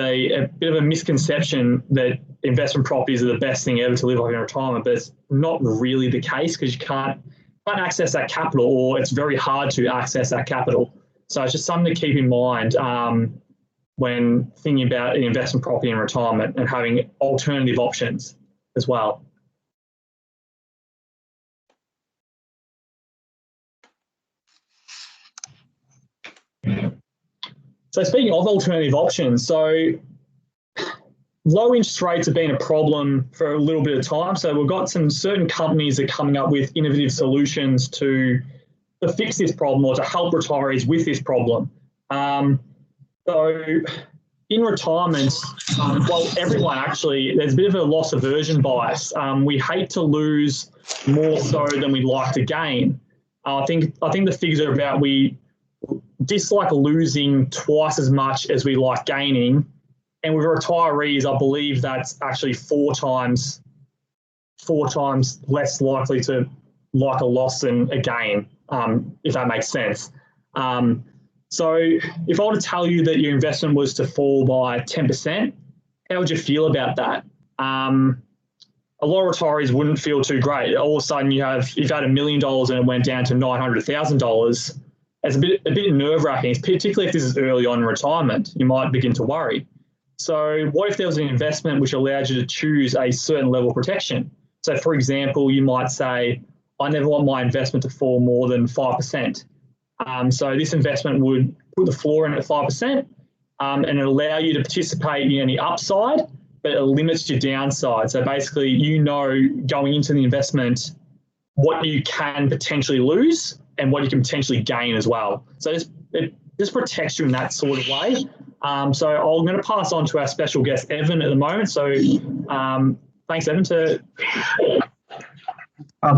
of a misconception that investment properties are the best thing ever to live off in retirement, but it's not really the case because you can't access that capital, or it's very hard to access that capital. So it's just something to keep in mind when thinking about an investment property in retirement and having alternative options as well. So speaking of alternative options, so low interest rates have been a problem for a little bit of time. So we've got some certain companies that are coming up with innovative solutions to fix this problem or to help retirees with this problem. So in retirement, well, everyone actually, there's a bit of a loss aversion bias. We hate to lose more so than we'd like to gain. I think the figures are about we dislike losing twice as much as we like gaining. And with retirees, I believe that's actually four times less likely to like a loss than a gain, if that makes sense. So if I were to tell you that your investment was to fall by 10%, how would you feel about that? A lot of retirees wouldn't feel too great. All of a sudden you've had $1 million and it went down to $900,000. It's a bit nerve-wracking, particularly if this is early on in retirement. You might begin to worry. So what if there was an investment which allowed you to choose a certain level of protection? So for example, you might say, I never want my investment to fall more than 5%. So this investment would put the floor in at 5% and it'll allow you to participate in any upside, but it limits your downside. So basically, you know, going into the investment, what you can potentially lose and what you can potentially gain as well. So it just protects you in that sort of way. So I'm going to pass on to our special guest, Evan, at the moment. So thanks, Evan.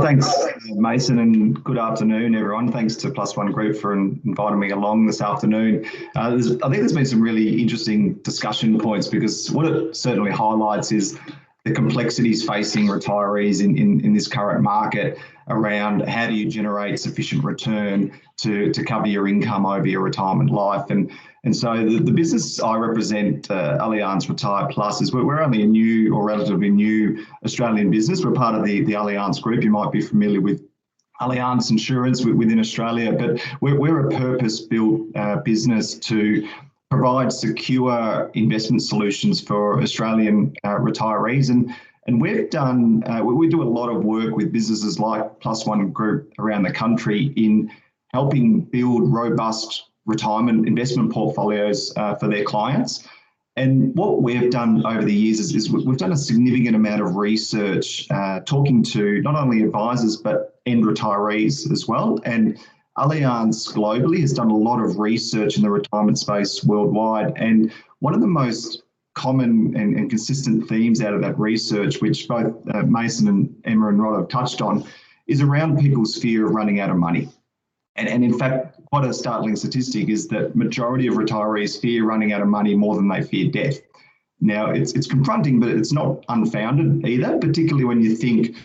Thanks, Mason, and good afternoon, everyone. Thanks to Plus One Group for inviting me along this afternoon. I think there's been some really interesting discussion points because what it certainly highlights is the complexities facing retirees in this current market around how do you generate sufficient return to cover your income over your retirement life. And so the business I represent, Allianz Retire Plus, is we're only a new or relatively new Australian business. We're part of the Allianz Group. You might be familiar with Allianz Insurance within Australia, but we're a purpose-built business to provide secure investment solutions for Australian retirees. And we've done, we do a lot of work with businesses like Plus One Group around the country in helping build robust retirement investment portfolios for their clients. And what we've done over the years is we've done a significant amount of research, talking to not only advisors, but end retirees as well. And Allianz globally has done a lot of research in the retirement space worldwide. And one of the most common and consistent themes out of that research, which both Mason and Emma and Rod have touched on, is around people's fear of running out of money. And in fact, quite a startling statistic is that majority of retirees fear running out of money more than they fear death. Now, it's confronting, but it's not unfounded either, particularly when you think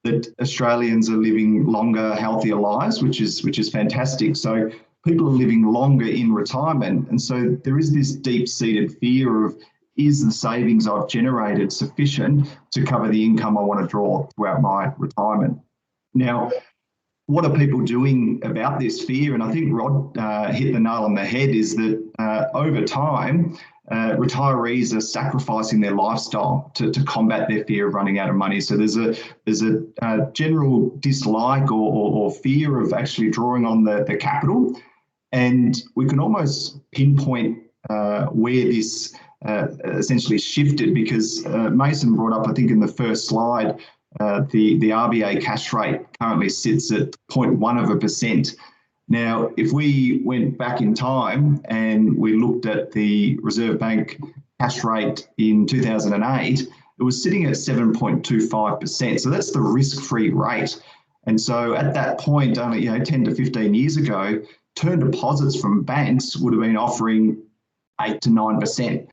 that Australians are living longer, healthier lives, which is fantastic. So people are living longer in retirement. And so there is this deep-seated fear of, is the savings I've generated sufficient to cover the income I want to draw throughout my retirement? Now, what are people doing about this fear? And I think Rod hit the nail on the head, is that over time, retirees are sacrificing their lifestyle to combat their fear of running out of money. So there's a general dislike or fear of actually drawing on the capital. And we can almost pinpoint where this essentially shifted, because Mason brought up, I think in the first slide, the RBA cash rate currently sits at 0.1%. Now, if we went back in time and we looked at the Reserve Bank cash rate in 2008, it was sitting at 7.25%. So that's the risk-free rate. And so at that point, only 10 to 15 years ago, term deposits from banks would have been offering 8 to 9%.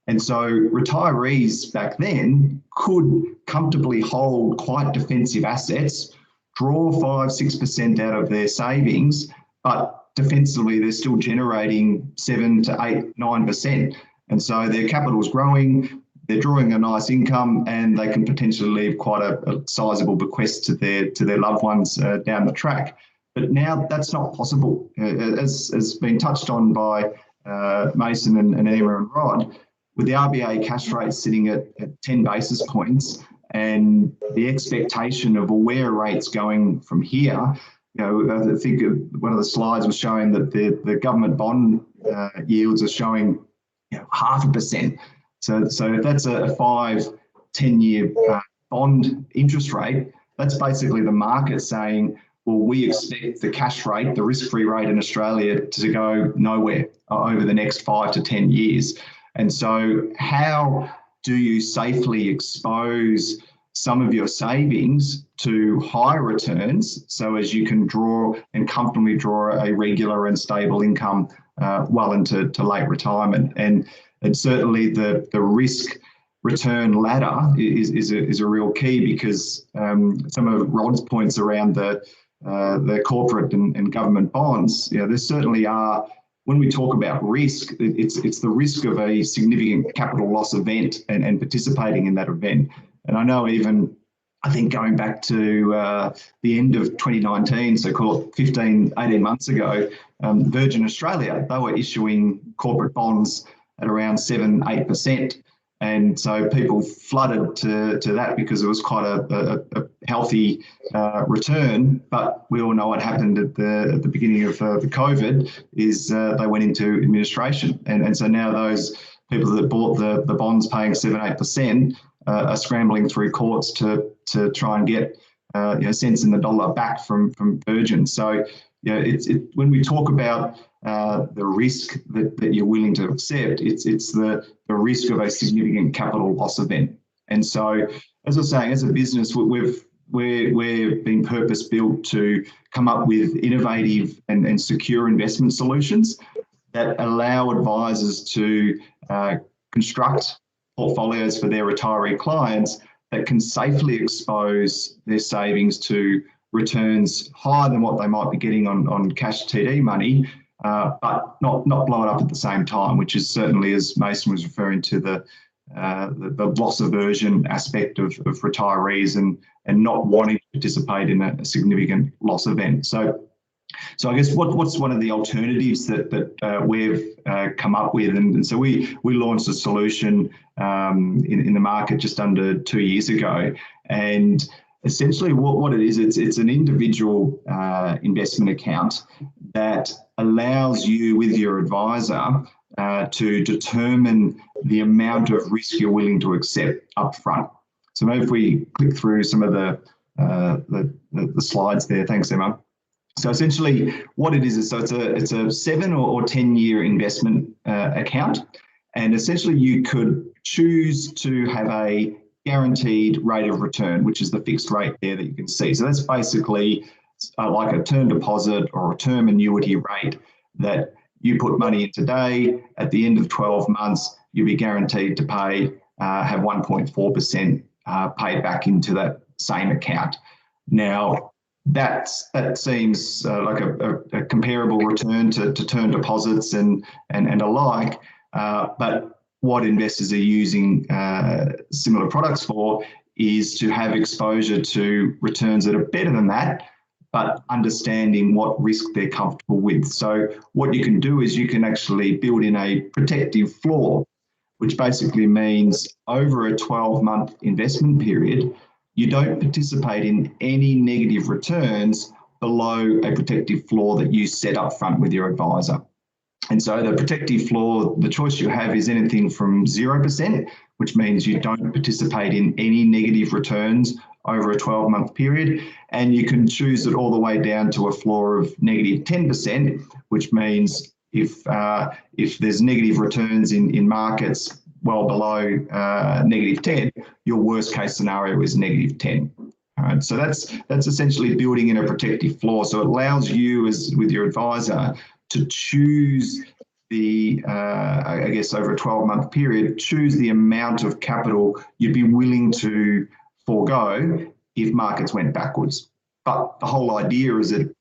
And so retirees back then could comfortably hold quite defensive assets, draw 5-6% out of their savings, but defensively they're still generating 7 to 8, 9%. And so their capital is growing, they're drawing a nice income, and they can potentially leave quite a sizable bequest to their loved ones down the track. But now that's not possible. As been touched on by Mason and Emma and Rod, with the RBA cash rate sitting at 10 basis points and the expectation of where rates going from here, I think one of the slides was showing that the government bond yields are showing 0.5%. So if that's a 5-10 year bond interest rate, that's basically the market saying, well, we expect the cash rate, the risk-free rate in Australia, to go nowhere over the next 5 to 10 years. And so how do you safely expose some of your savings to higher returns so as you can draw and comfortably draw a regular and stable income well into late retirement? And certainly the risk return ladder is a real key, because some of Rod's points around the corporate and government bonds, there certainly are. When we talk about risk, it's the risk of a significant capital loss event and participating in that event. And I know I think going back to the end of 2019, so call it 15, 18 months ago, Virgin Australia, they were issuing corporate bonds at around 7-8%. And so people flooded to that because it was quite a healthy return. But we all know what happened at the beginning of the COVID is they went into administration. And so now those people that bought the bonds paying 7-8% are scrambling through courts to try and get cents in the dollar back from Virgin. So when we talk about the risk that you're willing to accept, it's the risk of a significant capital loss event. And so, as I was saying, as a business, we're being purpose built to come up with innovative and secure investment solutions that allow advisors to construct portfolios for their retiree clients that can safely expose their savings to returns higher than what they might be getting on cash TD money, but not blow it up at the same time, which is certainly, as Mason was referring to, the loss aversion aspect of retirees and not wanting to participate in a significant loss event. So I guess what's one of the alternatives that we've come up with, and so we launched a solution in the market just under 2 years ago, and essentially what it is, it's an individual investment account that allows you with your advisor to determine the amount of risk you're willing to accept up front. So maybe if we click through some of the slides there. Thanks, Emma. So essentially what it is so it's a 7 or 10 year investment account, and essentially you could choose to have a guaranteed rate of return, which is the fixed rate there that you can see. So that's basically like a term deposit or a term annuity rate that you put money in today. At the end of 12 months, you'll be guaranteed to pay, have 1.4% paid back into that same account. Now, that seems like a comparable return to term deposits and alike, but what investors are using similar products for is to have exposure to returns that are better than that, but understanding what risk they're comfortable with. So what you can do is you can actually build in a protective floor, which basically means over a 12-month investment period, you don't participate in any negative returns below a protective floor that you set up front with your advisor. And so the protective floor, the choice you have is anything from 0%, which means you don't participate in any negative returns over a 12-month period. And you can choose it all the way down to a floor of negative 10%, which means if there's negative returns in markets well below negative 10, your worst case scenario is negative 10. All right, so that's essentially building in a protective floor. So it allows you, as with your advisor, to choose the, I guess over a 12-month period, choose the amount of capital you'd be willing to forego if markets went backwards. But the whole idea is that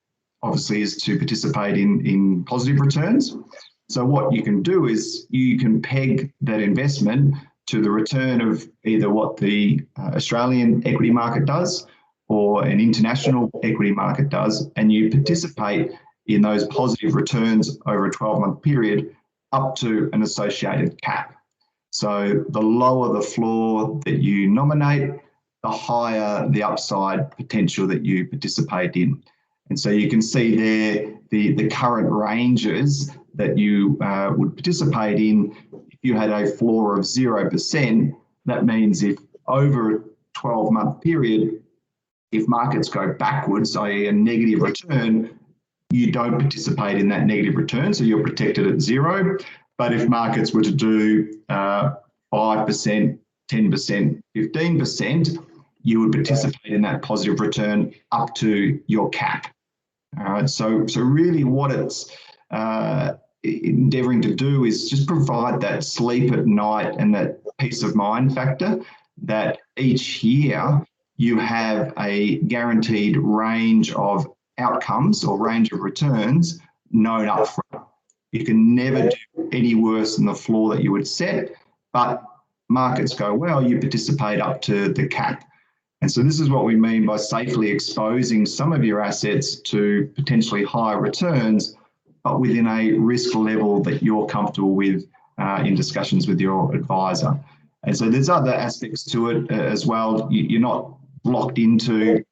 obviously is to participate in positive returns. So what you can do is you can peg that investment to the return of either what the Australian equity market does or an international equity market does, and you participate in those positive returns over a 12-month period up to an associated cap. So the lower the floor that you nominate, the higher the upside potential that you participate in. And so you can see there the current ranges that you would participate in. If you had a floor of 0%, that means if over a 12-month period, if markets go backwards, i.e. a negative return, you don't participate in that negative return, so you're protected at 0. But if markets were to do 5%, 10%, 15%, you would participate in that positive return up to your cap. All right, so really what it's endeavouring to do is just provide that sleep at night and that peace of mind factor that each year you have a guaranteed range of outcomes or range of returns known up front. You can never do any worse than the floor that you would set, but markets go well, you participate up to the cap. And so this is what we mean by safely exposing some of your assets to potentially higher returns, but within a risk level that you're comfortable with in discussions with your advisor. And so there's other aspects to it as well. You're not locked into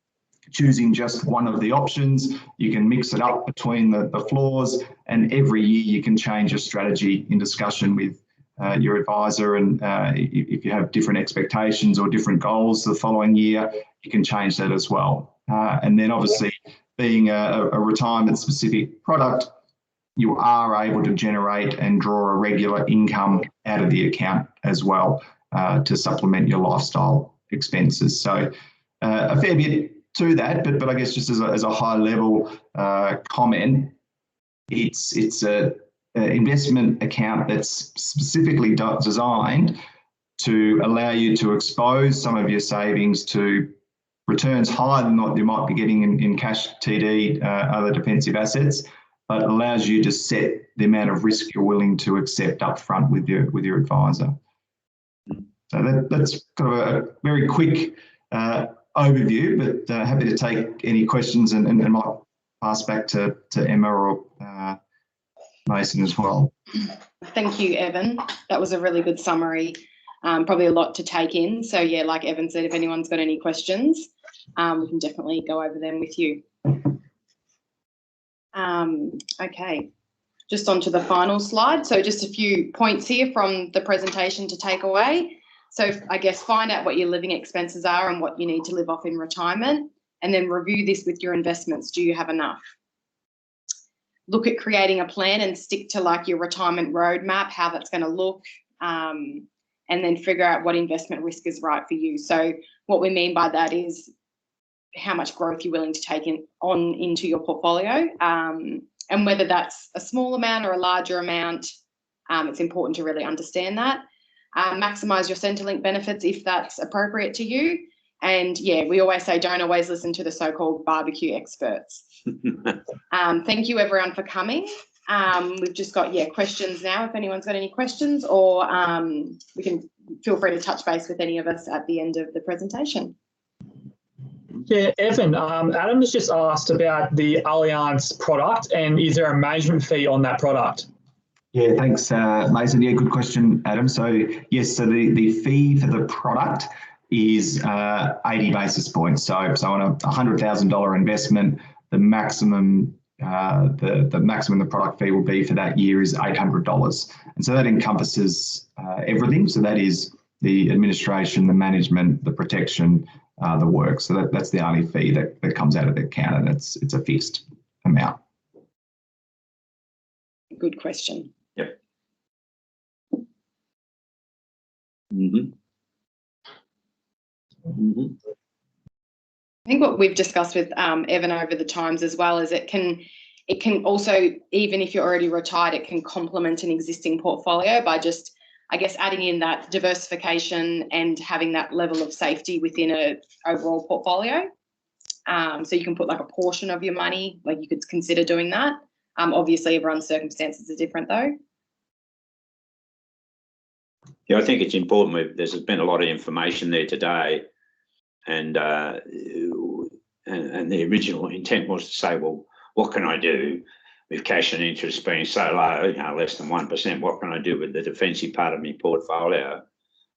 choosing just one of the options. You can mix it up between the floors, and every year you can change your strategy in discussion with your advisor. And if you have different expectations or different goals the following year, you can change that as well. And then obviously being a retirement specific product, you are able to generate and draw a regular income out of the account as well to supplement your lifestyle expenses. So a fair bit to that, but I guess just as a high level comment, it's a investment account that's specifically designed to allow you to expose some of your savings to returns higher than what you might be getting in cash, TD, other defensive assets, but allows you to set the amount of risk you're willing to accept up front with your advisor. So that's kind of a very quick overview, but happy to take any questions and might pass back to Emma or Mason as well. Thank you, Evan. That was a really good summary. Probably a lot to take in. So yeah, like Evan said, if anyone's got any questions, we can definitely go over them with you. Okay, just on to the final slide. So just a few points here from the presentation to take away. So I guess find out what your living expenses are and what you need to live off in retirement, and then review this with your investments. Do you have enough? Look at creating a plan and stick to like your retirement roadmap, how that's going to look, and then figure out what investment risk is right for you. So what we mean by that is how much growth you're willing to take into your portfolio, and whether that's a small amount or a larger amount. It's important to really understand that. Maximize your Centrelink benefits if that's appropriate to you. And yeah, we always say don't always listen to the so-called barbecue experts. Thank you everyone for coming. We've just got questions now if anyone's got any questions, or we can feel free to touch base with any of us at the end of the presentation. Yeah, Evan, Adam has just asked about the Allianz product, and is there a management fee on that product? Yeah, thanks, Mason. Yeah, good question, Adam. So yes, so the fee for the product is 80 basis points. So on a $100,000 investment, the maximum the product fee will be for that year is $800, and so that encompasses everything. So that is the administration, the management, the protection, the work. So that's the only fee that comes out of the account, and it's a fixed amount. Good question. Yep. Mm-hmm. Mm-hmm. I think what we've discussed with Evan over the times as well is it can also, even if you're already retired, it can complement an existing portfolio by just, I guess, adding in that diversification and having that level of safety within a overall portfolio. So you can put like a portion of your money, like you could consider doing that. Obviously, everyone's circumstances are different though. Yeah, I think it's important. There's been a lot of information there today, and the original intent was to say, well, what can I do with cash and interest being so low, less than 1%? What can I do with the defensive part of my portfolio?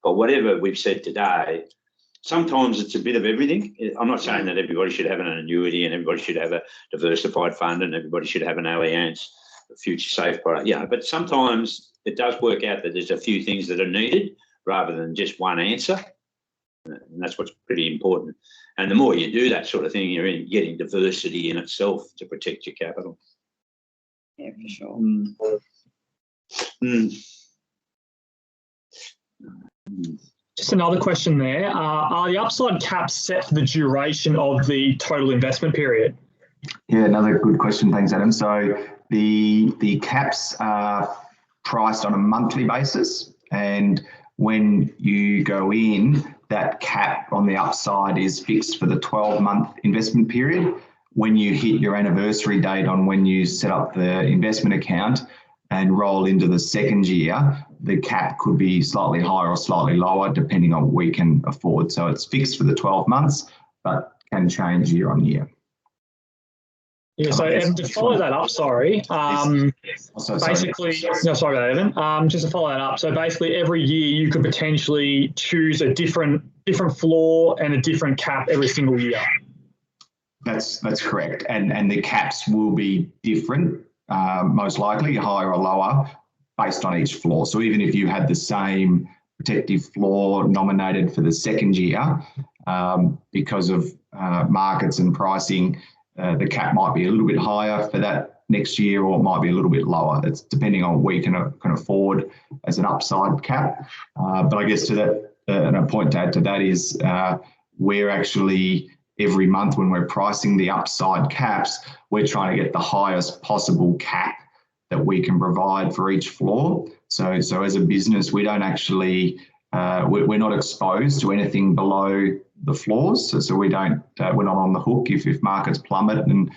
But whatever we've said today, sometimes it's a bit of everything. I'm not saying that everybody should have an annuity and everybody should have a diversified fund and everybody should have an Allianz future safe product. But sometimes it does work out that there's a few things that are needed rather than just one answer. And that's what's pretty important. And the more you do that sort of thing, you're getting diversity in itself to protect your capital. Yeah, for sure. Just another question there. Are the upside caps set for the duration of the total investment period? Yeah, another good question. Thanks, Adam. So the caps are priced on a monthly basis, and when you go in, that cap on the upside is fixed for the 12-month investment period. When you hit your anniversary date on when you set up the investment account and roll into the second year, the cap could be slightly higher or slightly lower depending on what we can afford. So it's fixed for the 12 months, but can change year on year. Yeah, so Evan, to follow that up, sorry, basically, no, sorry about that, Evan. Just to follow that up, so basically every year you could potentially choose a different floor and a different cap every single year. That's correct, and the caps will be different, most likely higher or lower, based on each floor. So even if you had the same protective floor nominated for the second year, because of markets and pricing, the cap might be a little bit higher for that next year, or it might be a little bit lower. It's depending on what we can afford as an upside cap. But I guess to that, and a point to add to that is we're actually every month when we're pricing the upside caps, we're trying to get the highest possible cap that we can provide for each floor. So as a business, we don't actually we're not exposed to anything below the floors. So we don't we're not on the hook if markets plummet and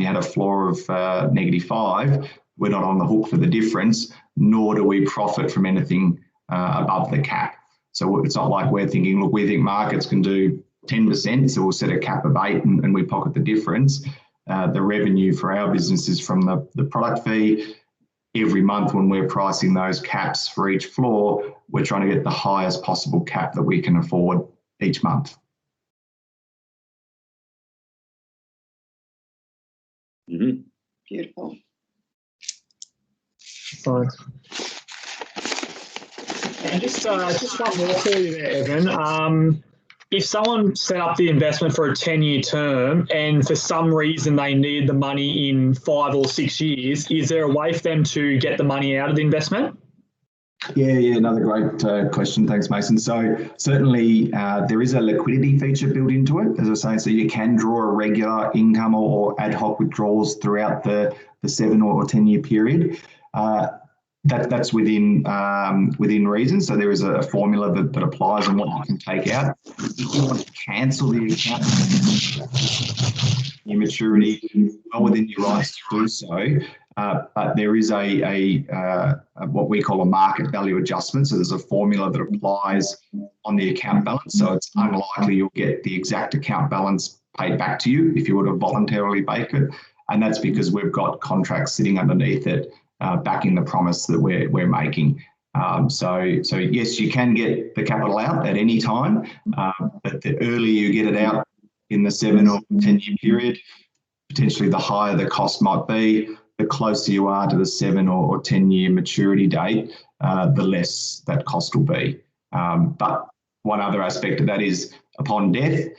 you had a floor of -5. We're not on the hook for the difference, nor do we profit from anything above the cap. So it's not like we're thinking, look, we think markets can do 10%, so we'll set a cap of 8 and we pocket the difference. The revenue for our business is from the product fee. Every month when we're pricing those caps for each floor, we're trying to get the highest possible cap that we can afford each month. Mm-hmm. Beautiful. Fine. And just one more for you there, Evan. If someone set up the investment for a 10-year term and for some reason they need the money in 5 or 6 years, is there a way for them to get the money out of the investment? Yeah, another great question. Thanks, Mason. So certainly there is a liquidity feature built into it, as I say, so you can draw a regular income or ad hoc withdrawals throughout the 7 or 10-year period. That's within reason. So there is a formula that applies on what you can take out. If you want to cancel the account, your maturity, well within your rights to do so. but there is what we call a market value adjustment. So there's a formula that applies on the account balance. So it's unlikely you'll get the exact account balance paid back to you if you were to voluntarily make it. And that's because we've got contracts sitting underneath it, backing the promise that we're making. So yes, you can get the capital out at any time, but the earlier you get it out in the 7 or 10-year period, potentially the higher the cost might be. The closer you are to the 7 or 10-year maturity date, the less that cost will be. But one other aspect of that is upon death,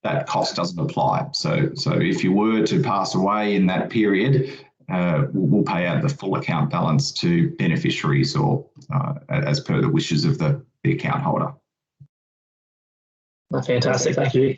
that cost doesn't apply. So if you were to pass away in that period, we'll pay out the full account balance to beneficiaries or as per the wishes of the account holder. Fantastic, thank you.